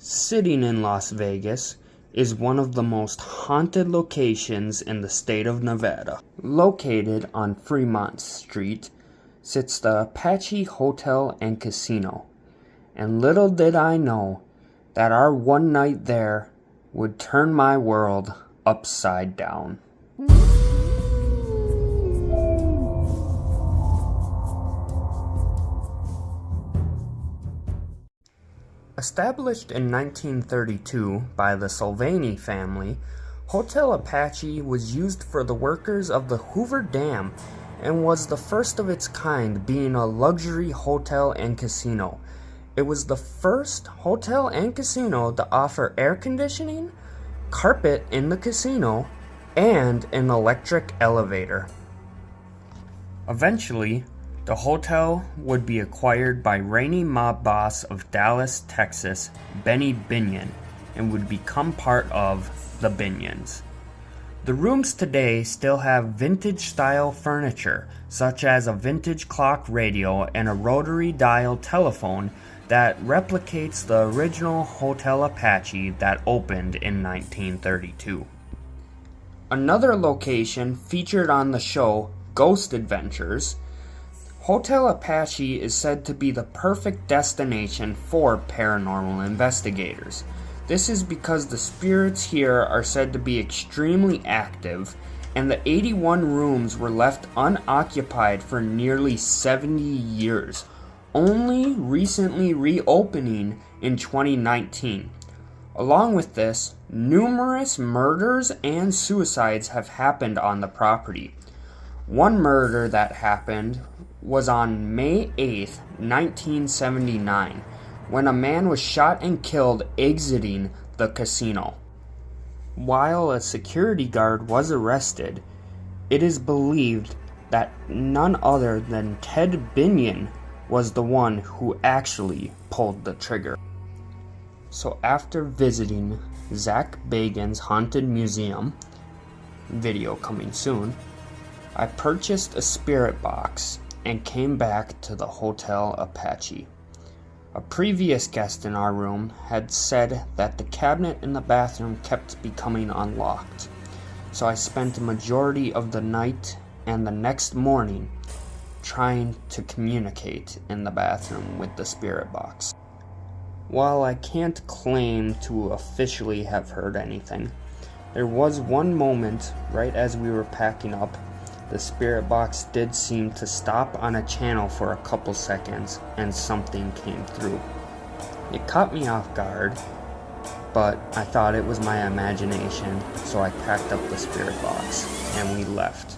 Sitting in Las Vegas is one of the most haunted locations in the state of Nevada. Located on Fremont Street sits the Apache Hotel and Casino, and little did I know that our one night there would turn my world upside down. Established in 1932 by the Sylvani family, Hotel Apache was used for the workers of the Hoover Dam and was the first of its kind, being a luxury hotel and casino. It was the first hotel and casino to offer air conditioning, carpet in the casino, and an electric elevator. Eventually, the hotel would be acquired by reigning mob boss of Dallas, Texas, Benny Binion, and would become part of the Binions. The rooms today still have vintage-style furniture, such as a vintage clock radio and a rotary dial telephone that replicates the original Hotel Apache that opened in 1932. Another location featured on the show, Ghost Adventures, Hotel Apache is said to be the perfect destination for paranormal investigators. This is because the spirits here are said to be extremely active, and the 81 rooms were left unoccupied for nearly 70 years, only recently reopening in 2019. Along with this, numerous murders and suicides have happened on the property. One murder that happened was on May 8th, 1979, when a man was shot and killed exiting the casino. While a security guard was arrested, it is believed that none other than Ted Binion was the one who actually pulled the trigger. So after visiting Zach Bagans' Haunted Museum, video coming soon, I purchased a spirit box and came back to the Hotel Apache. A previous guest in our room had said that the cabinet in the bathroom kept becoming unlocked, so I spent a majority of the night and the next morning trying to communicate in the bathroom with the spirit box. While I can't claim to officially have heard anything, there was one moment right as we were packing up. The spirit box did seem to stop on a channel for a couple seconds, and something came through. It caught me off guard, but I thought it was my imagination, so I packed up the spirit box, and we left.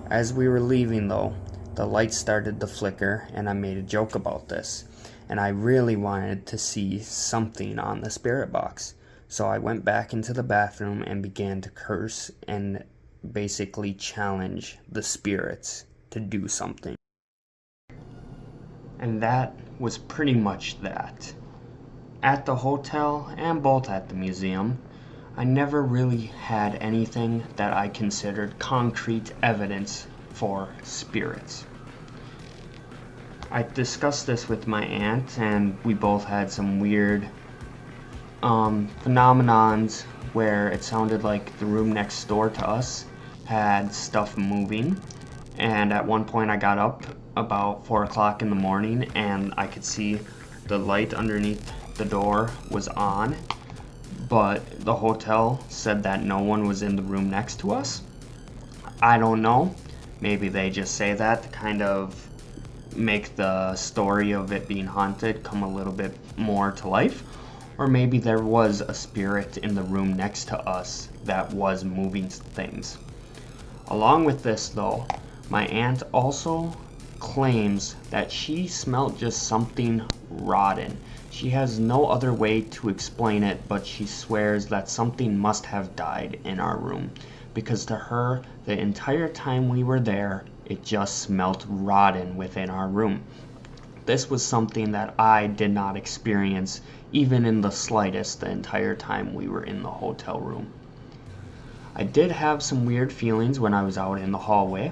As we were leaving though, the light started to flicker, and I made a joke about this, and I really wanted to see something on the spirit box. So I went back into the bathroom and began to curse and basically challenge the spirits to do something. And that was pretty much that. At the hotel and both at the museum, I never really had anything that I considered concrete evidence for spirits. I discussed this with my aunt, and we both had some weird phenomenons where it sounded like the room next door to us had stuff moving, and at one point I got up about 4 o'clock in the morning and I could see the light underneath the door was on, but the hotel said that no one was in the room next to us. I don't know, maybe they just say that to kind of make the story of it being haunted come a little bit more to life. Or maybe there was a spirit in the room next to us that was moving things. Along with this though, my aunt also claims that she smelled just something rotten. She has no other way to explain it, but she swears that something must have died in our room, because to her, the entire time we were there, it just smelled rotten within our room. This was something that I did not experience even in the slightest the entire time we were in the hotel room. I did have some weird feelings when I was out in the hallway,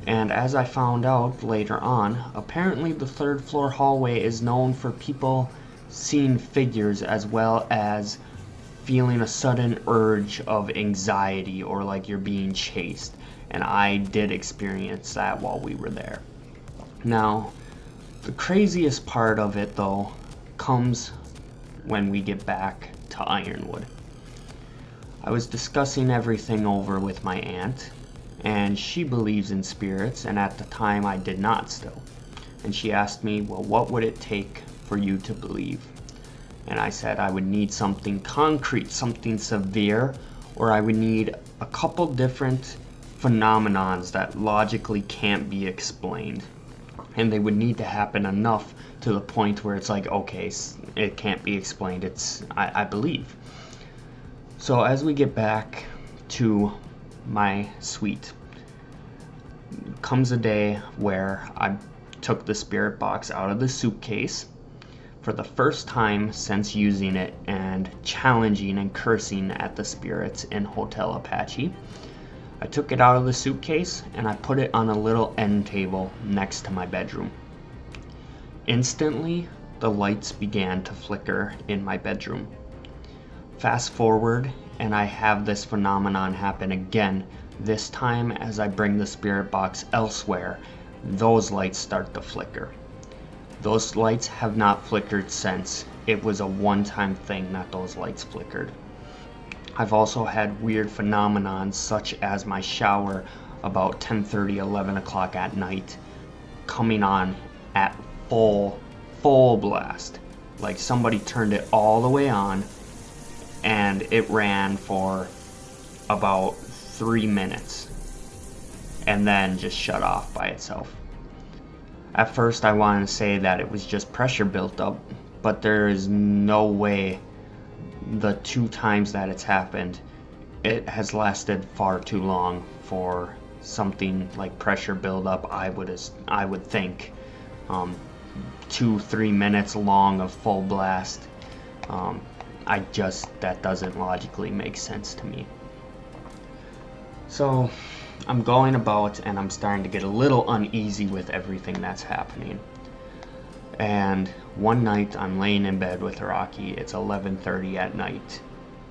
and as I found out later on, apparently the third floor hallway is known for people seeing figures as well as feeling a sudden urge of anxiety or like you're being chased. And I did experience that while we were there. Now, the craziest part of it though comes when we get back to Ironwood. I was discussing everything over with my aunt, and she believes in spirits, and at the time I did not still. And she asked me, well, what would it take for you to believe? And I said I would need something concrete, something severe, or I would need a couple different phenomenons that logically can't be explained. And they would need to happen enough to the point where it's like, okay, it can't be explained, I believe. So as we get back to my suite, comes a day where I took the spirit box out of the suitcase for the first time since using it and challenging and cursing at the spirits in Hotel Apache. I took it out of the suitcase and I put it on a little end table next to my bedroom. Instantly, the lights began to flicker in my bedroom. Fast forward, and I have this phenomenon happen again. This time, as I bring the spirit box elsewhere, those lights start to flicker. Those lights have not flickered since. It was a one-time thing that those lights flickered. I've also had weird phenomenons such as my shower about 10:30, 11 o'clock at night coming on at full blast. Like somebody turned it all the way on and it ran for about 3 minutes and then just shut off by itself. At first I wanted to say that it was just pressure built up, but there is no way the 2 times that it's happened, it has lasted far too long for something like pressure buildup. I would think 2-3 minutes long of full blast. That doesn't logically make sense to me. So I'm going about and I'm starting to get a little uneasy with everything that's happening. And one night I'm laying in bed with Rocky. It's 11:30 at night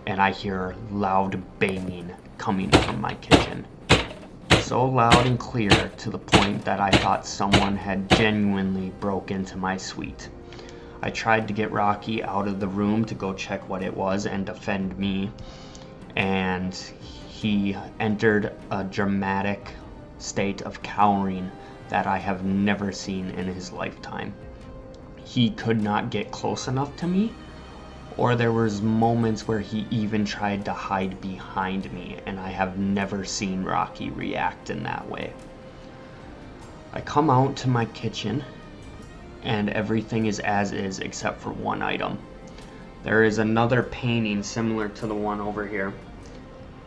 and I hear loud banging coming from my kitchen. So loud and clear to the point that I thought someone had genuinely broke into my suite. I tried to get Rocky out of the room to go check what it was and defend me, and he entered a dramatic state of cowering that I have never seen in his lifetime. He could not get close enough to me, or there was moments where he even tried to hide behind me, and I have never seen Rocky react in that way. I come out to my kitchen and everything is as is except for one item. There is another painting similar to the one over here,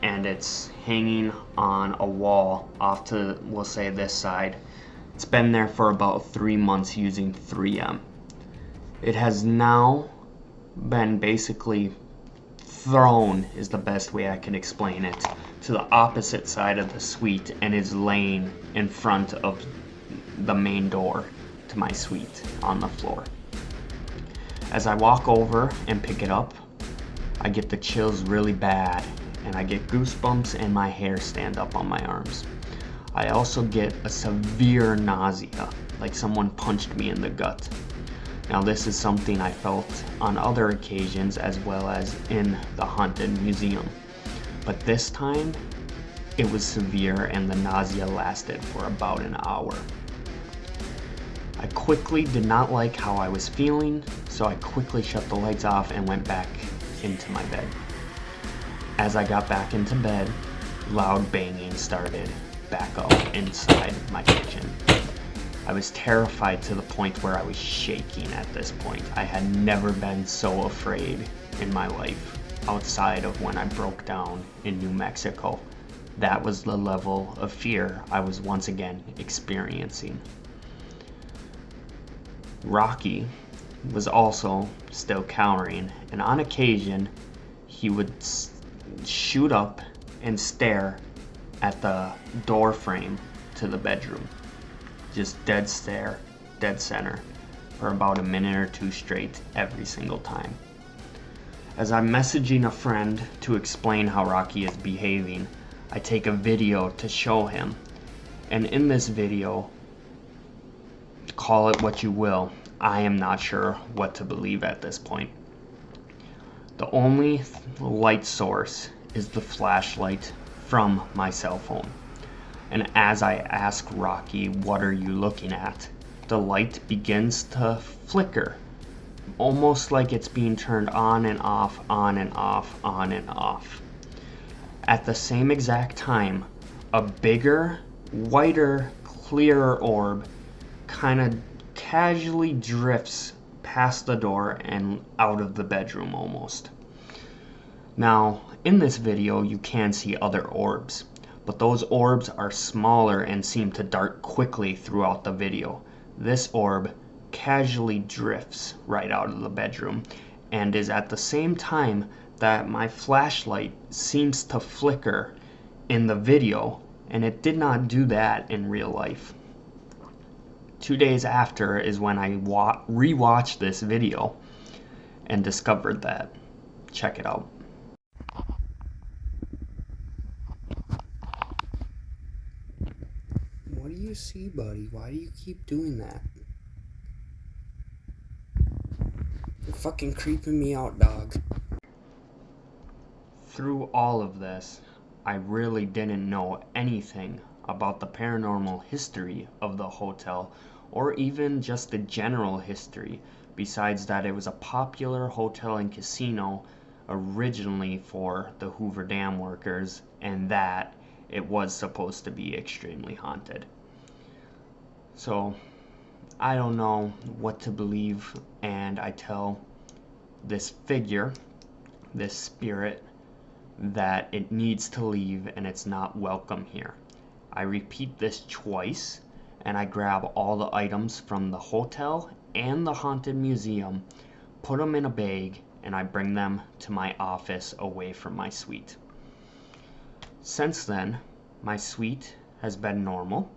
and it's hanging on a wall off to, we'll say, this side. It's been there for about 3 months using 3M. It has now been basically thrown, is the best way I can explain it, to the opposite side of the suite and is laying in front of the main door to my suite on the floor. As I walk over and pick it up, I get the chills really bad and I get goosebumps and my hair stand up on my arms. I also get a severe nausea, like someone punched me in the gut. Now this is something I felt on other occasions as well as in the haunted museum, but this time it was severe and the nausea lasted for about an hour. I quickly did not like how I was feeling, so I quickly shut the lights off and went back into my bed. As I got back into bed, loud banging started back up inside my kitchen. I was terrified to the point where I was shaking at this point. I had never been so afraid in my life outside of when I broke down in New Mexico. That was the level of fear I was once again experiencing. Rocky was also still cowering, and on occasion he would shoot up and stare at the door frame to the bedroom. Just dead stare, dead center, for about a minute or two straight every single time. As I'm messaging a friend to explain how Rocky is behaving, I take a video to show him. And in this video, call it what you will, I am not sure what to believe at this point. The only light source is the flashlight from my cell phone. And as I ask Rocky, "What are you looking at?" the light begins to flicker, almost like it's being turned on and off, on and off, on and off. At the same exact time, a bigger, whiter, clearer orb kind of casually drifts past the door and out of the bedroom almost. Now, in this video, you can see other orbs, but those orbs are smaller and seem to dart quickly throughout the video. This orb casually drifts right out of the bedroom and is at the same time that my flashlight seems to flicker in the video, and it did not do that in real life. 2 days after is when I rewatched this video and discovered that. Check it out. What do you see, buddy? Why do you keep doing that? You're fucking creeping me out, dog. Through all of this, I really didn't know anything about the paranormal history of the hotel, or even just the general history, besides that it was a popular hotel and casino originally for the Hoover Dam workers, and that it was supposed to be extremely haunted. So, I don't know what to believe, and I tell this figure, this spirit, that it needs to leave and it's not welcome here. I repeat this twice, and I grab all the items from the hotel and the haunted museum, put them in a bag, and I bring them to my office away from my suite. Since then, my suite has been normal.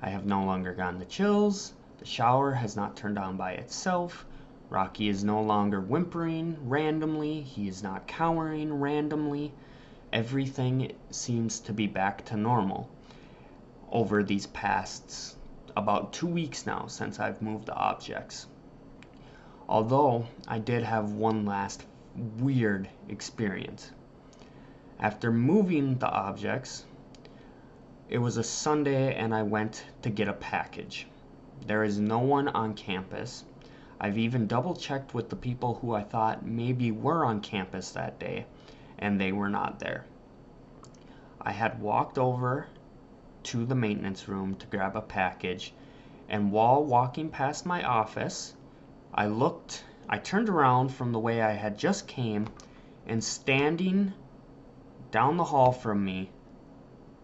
I have no longer gotten the chills, the shower has not turned on by itself, Rocky is no longer whimpering randomly, he is not cowering randomly. Everything seems to be back to normal over these past about 2 weeks now since I've moved the objects. Although I did have one last weird experience. After moving the objects, it was a Sunday and I went to get a package. There is no one on campus. I've even double checked with the people who I thought maybe were on campus that day, and they were not there. I had walked over to the maintenance room to grab a package, and while walking past my office, I turned around from the way I had just came, and standing down the hall from me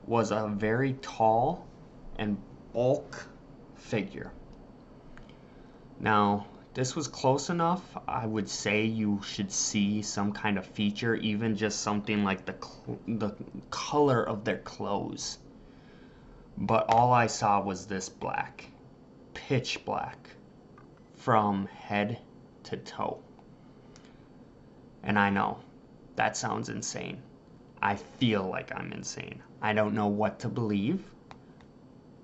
was a very tall and bulk figure. Now, this was close enough, I would say you should see some kind of feature, even just something like the color of their clothes. But all I saw was this black, pitch black, from head to toe. And I know, that sounds insane. I feel like I'm insane. I don't know what to believe.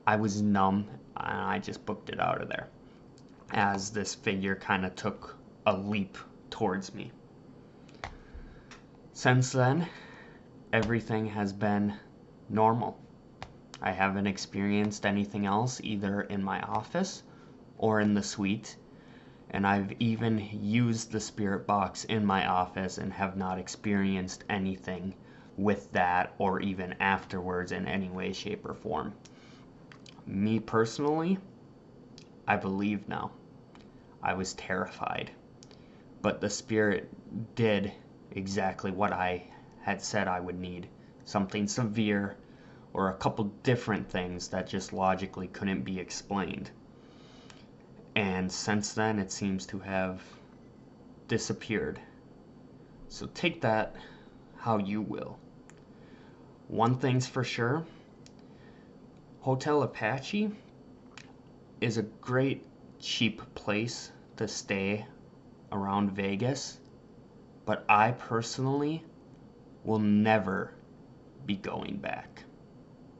I was numb, and I just booked it out of there, as this figure kind of took a leap towards me. Since then, everything has been normal. I haven't experienced anything else either in my office or in the suite, and I've even used the spirit box in my office and have not experienced anything with that or even afterwards in any way, shape, or form. Me personally, I believe now. I was terrified, but the spirit did exactly what I had said I would need. Something severe, or a couple different things that just logically couldn't be explained. And since then, it seems to have disappeared. So take that how you will. One thing's for sure, Hotel Apache is a great cheap place to stay around Vegas, but I personally will never be going back.